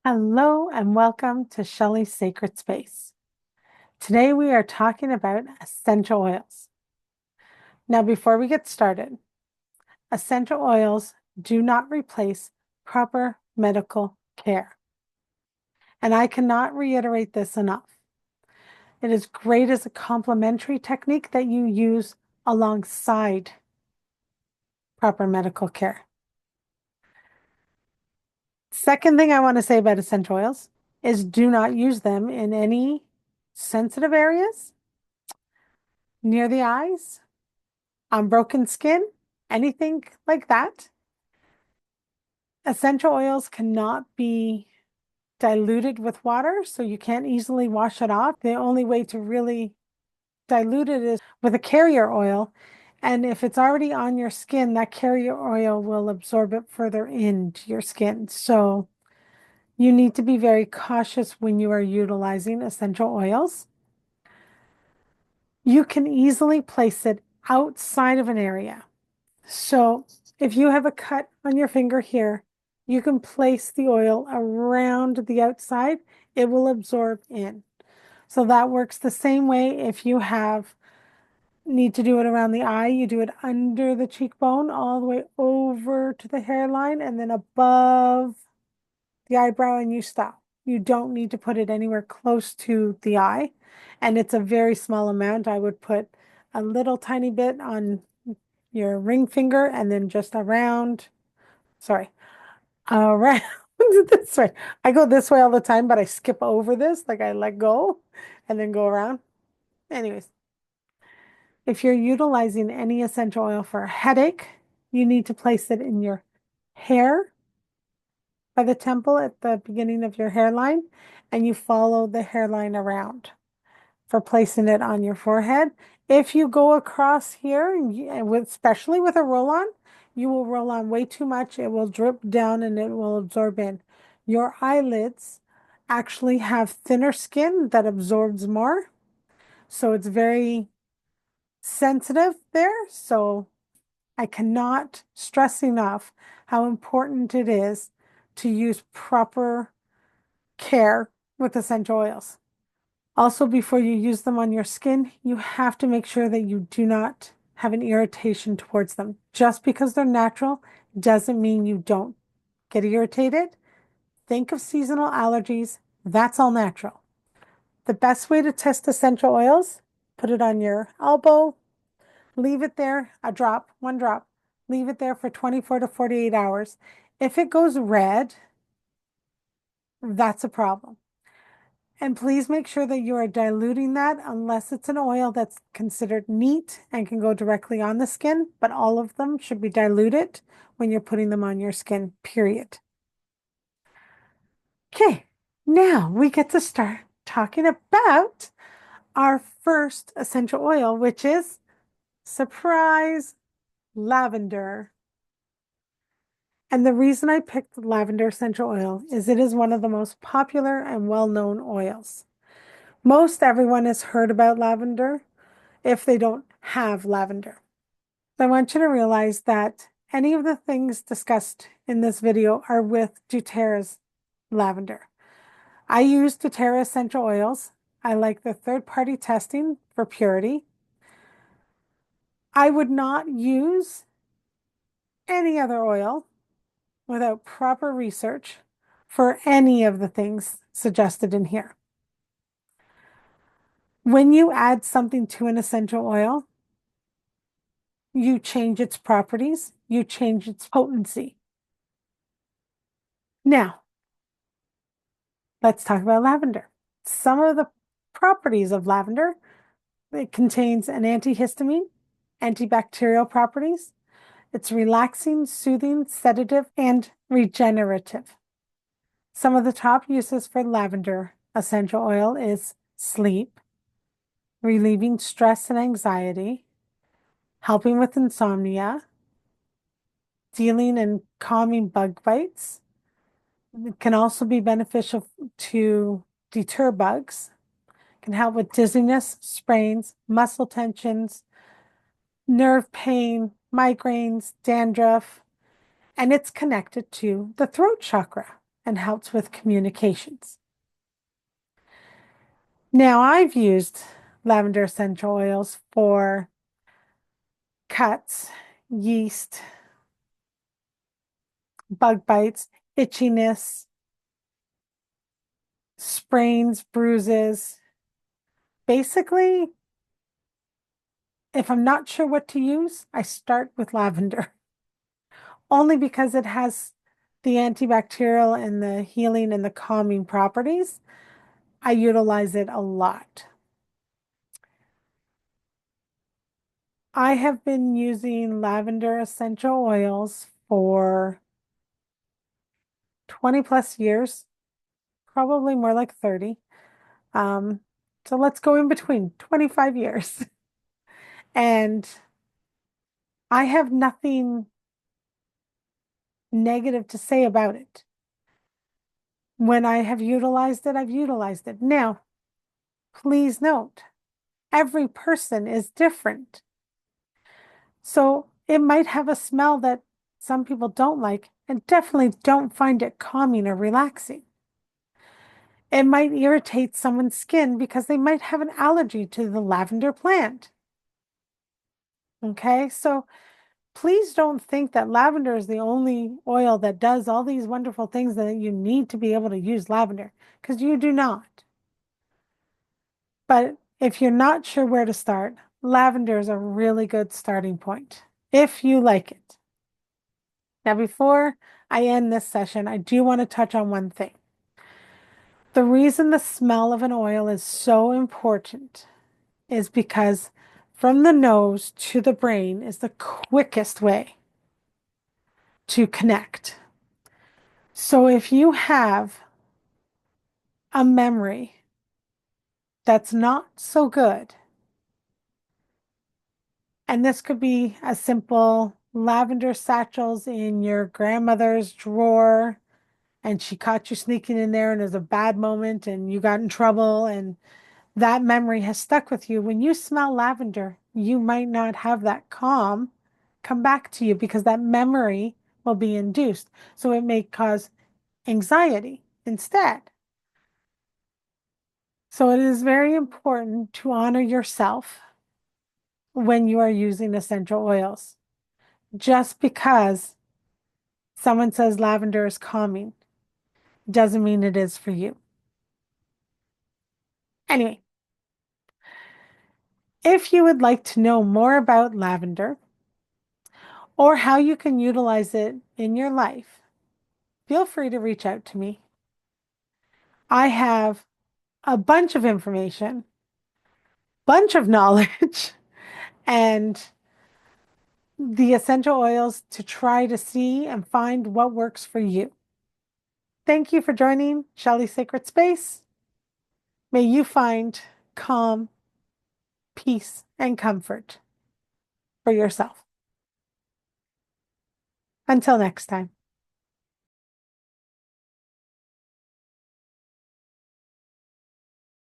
Hello and welcome to Shelley's Sacred Space. Today we are talking about essential oils. Now, before we get started, essential oils do not replace proper medical care. And I cannot reiterate this enough. It is great as a complementary technique that you use alongside proper medical care. Second thing I want to say about essential oils is do not use them in any sensitive areas, near the eyes, on broken skin, anything like that. Essential oils cannot be diluted with water, so you can't easily wash it off. The only way to really dilute it is with a carrier oil. And if it's already on your skin, that carrier oil will absorb it further into your skin. So you need to be very cautious when you are utilizing essential oils. You can easily place it outside of an area. So if you have a cut on your finger here, you can place the oil around the outside. It will absorb in. So that works the same way if you need to do it around the eye. You do it under the cheekbone, all the way over to the hairline, and then above the eyebrow, and you stop. You don't need to put it anywhere close to the eye. And it's a very small amount. I would put a little tiny bit on your ring finger and then just around, around this way. I go this way all the time, but I skip over this, like I let go and then go around. Anyways, if you're utilizing any essential oil for a headache, you need to place it in your hair by the temple at the beginning of your hairline, and you follow the hairline around for placing it on your forehead. If you go across here, and especially with a roll-on, you will roll on way too much. It will drip down and it will absorb in. Your eyelids actually have thinner skin that absorbs more. So it's very sensitive there. So I cannot stress enough how important it is to use proper care with essential oils. Also, before you use them on your skin, you have to make sure that you do not have an irritation towards them. Just because they're natural doesn't mean you don't get irritated. Think of seasonal allergies. That's all natural. The best way to test essential oils, put it on your elbow, leave it there, a drop, one drop, leave it there for 24 to 48 hours. If it goes red, that's a problem. And please make sure that you are diluting that unless it's an oil that's considered neat and can go directly on the skin, but all of them should be diluted when you're putting them on your skin, period. Okay, now we get to start talking about our first essential oil, which is, surprise, lavender. And the reason I picked lavender essential oil is it is one of the most popular and well-known oils. Most everyone has heard about lavender if they don't have lavender. I want you to realize that any of the things discussed in this video are with doTERRA's lavender. I use doTERRA essential oils. I like the third-party testing for purity. I would not use any other oil without proper research for any of the things suggested in here. When you add something to an essential oil, you change its properties, you change its potency. Now, let's talk about lavender. Some of the properties of lavender, it contains an antihistamine, antibacterial properties. It's relaxing, soothing, sedative, and regenerative. Some of the top uses for lavender essential oil is sleep, relieving stress and anxiety, helping with insomnia, dealing and calming bug bites. It can also be beneficial to deter bugs. It can help with dizziness, sprains, muscle tensions, nerve pain, migraines, dandruff, and it's connected to the throat chakra. and helps with communications. Now, I've used lavender essential oils for cuts, yeast, bug bites, itchiness, sprains, bruises. Basically, if I'm not sure what to use, I start with lavender, only because it has the antibacterial and the healing and the calming properties. I utilize it a lot. I have been using lavender essential oils for 20 plus years, probably more like 30. Um, so let's go in between 25 years. And I have nothing negative to say about it. When I have utilized it, I've utilized it. Now, please note, every person is different. So it might have a smell that some people don't like and definitely don't find it calming or relaxing. It might irritate someone's skin because they might have an allergy to the lavender plant. Okay, so please don't think that lavender is the only oil that does all these wonderful things that you need to be able to use lavender, because you do not. But if you're not sure where to start, lavender is a really good starting point if you like it. Now, before I end this session, I do want to touch on one thing. The reason the smell of an oil is so important is because from the nose to the brain is the quickest way to connect. So if you have a memory that's not so good, and this could be as simple lavender satchels in your grandmother's drawer, and she caught you sneaking in there, and it was a bad moment, and you got in trouble, and that memory has stuck with you. When you smell lavender, you might not have that calm come back to you because that memory will be induced. So it may cause anxiety instead. So it is very important to honor yourself when you are using essential oils. Just because someone says lavender is calming doesn't mean it is for you. Anyway, if you would like to know more about lavender or how you can utilize it in your life, feel free to reach out to me. I have a bunch of information, bunch of knowledge, and the essential oils to try to see and find what works for you. Thank you for joining Shelley's Sacred Space. May you find calm, peace, and comfort for yourself. Until next time.